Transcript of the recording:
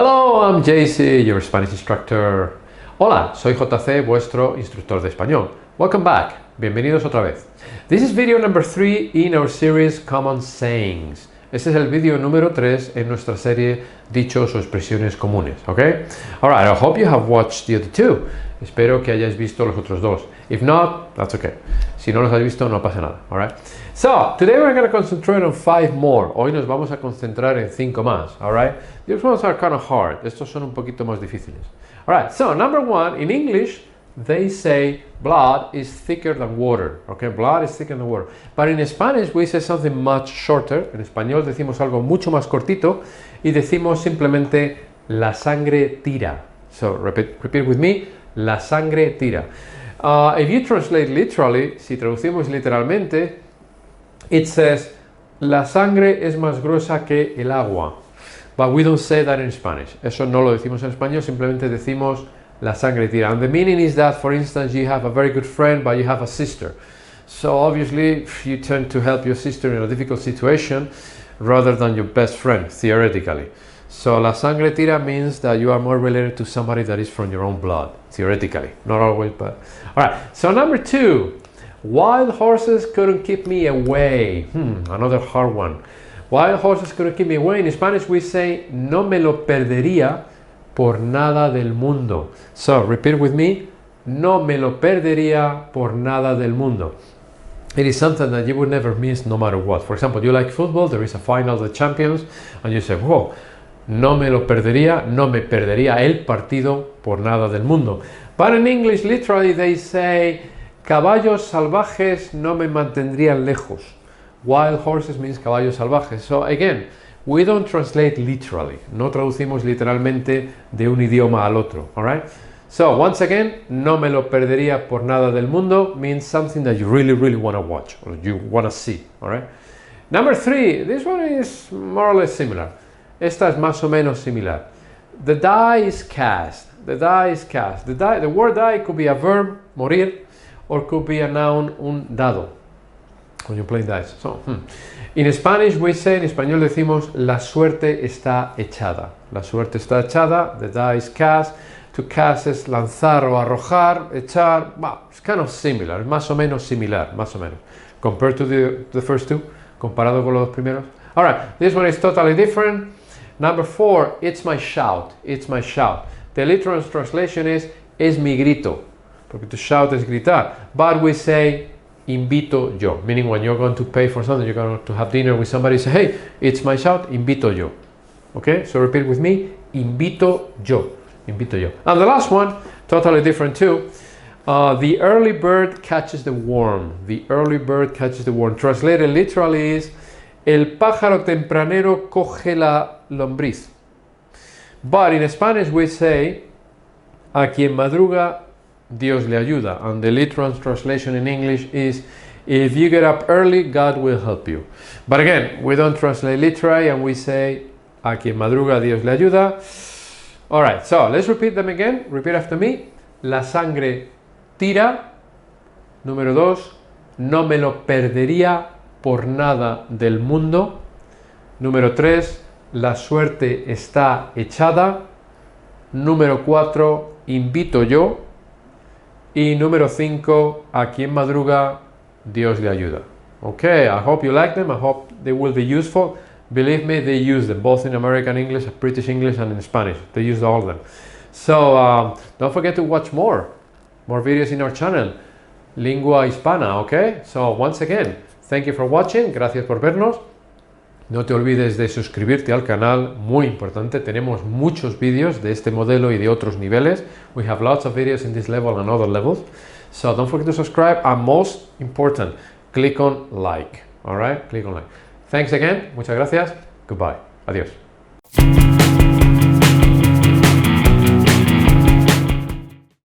Hello, I'm JC, your Spanish instructor. Hola, soy JC, vuestro instructor de español. Welcome back. Bienvenidos otra vez. This is video number 3 in our series Common Sayings. Este es el vídeo número 3 en nuestra serie Dichos o expresiones comunes, ¿ok? Alright, I hope you have watched the other two. Espero que hayáis visto los otros dos. If not, that's okay. Si no los habéis visto, no pasa nada, alright? So, today we're going to concentrate on 5 more. Hoy nos vamos a concentrar en 5 más, alright? These ones are kind of hard. Estos son un poquito más difíciles. Alright, so number 1, in English, they say blood is thicker than water. Okay, blood is thicker than water. But in Spanish we say something much shorter. En español decimos algo mucho más cortito y decimos simplemente la sangre tira. So repeat with me. La sangre tira. If you translate literally, si traducimos literalmente, it says la sangre es más gruesa que el agua. But we don't say that in Spanish. Eso no lo decimos en español, simplemente decimos la sangre tira. And the meaning is that, for instance, you have a very good friend, but you have a sister. So obviously, you tend to help your sister in a difficult situation rather than your best friend, theoretically. So la sangre tira means that you are more related to somebody that is from your own blood, theoretically. Not always, but... Alright, so number 2. Wild horses couldn't keep me away. Another hard one. Wild horses couldn't keep me away. In Spanish we say, no me lo perdería por nada del mundo. So, repeat with me. No me lo perdería por nada del mundo. It is something that you would never miss no matter what. For example, you like football, there is a final of the champions, and you say, whoa, no me lo perdería, no me perdería el partido por nada del mundo. But in English, literally, they say, caballos salvajes no me mantendrían lejos. Wild horses means caballos salvajes. So again, we don't translate literally. No traducimos literalmente de un idioma al otro. Alright? So once again, no me lo perdería por nada del mundo means something that you really, really want to watch or you want to see. Alright? Number 3, this one is more or less similar. Esta es más o menos similar. The die is cast. The die is cast. The word die could be a verb, morir, or could be a noun, un dado. When you're playing dice. So, In Spanish we say, en español decimos, la suerte está echada. La suerte está echada, the die is cast. To cast es lanzar o arrojar, echar, well, it's kind of similar, es más o menos similar, más o menos. Compared to the first two, comparado con los dos primeros. Alright, this one is totally different. Number 4, it's my shout, it's my shout. The literal translation is mi grito, porque to shout es gritar. But we say, invito yo, meaning when you're going to pay for something, you're going to have dinner with somebody, say, hey, it's my shout, invito yo. Okay, so repeat with me, invito yo, invito yo. And the last one, totally different too. The early bird catches the worm. The early bird catches the worm. Translated literally is, el pájaro tempranero coge la lombriz. But in Spanish we say, a quien madruga, Dios le ayuda. And the literal translation in English is, if you get up early, God will help you. But again, we don't translate literally and we say, a quien madruga, Dios le ayuda. Alright, so let's repeat them again. Repeat after me. La sangre tira. Número 2. No me lo perdería por nada del mundo. Número 3. La suerte está echada. Número 4. Invito yo. Y número 5, a quien madruga, Dios le ayuda. Okay, I hope you like them. I hope they will be useful. Believe me, they use them both in American English, British English, and in Spanish. They use all of them. So don't forget to watch more videos in our channel, Lingua Hispana. Okay. So once again, thank you for watching. Gracias por vernos. No te olvides de suscribirte al canal, muy importante. Tenemos muchos vídeos de este modelo y de otros niveles. We have lots of videos in this level and other levels. So don't forget to subscribe. And most important, click on like. Alright, click on like. Thanks again. Muchas gracias. Goodbye. Adiós.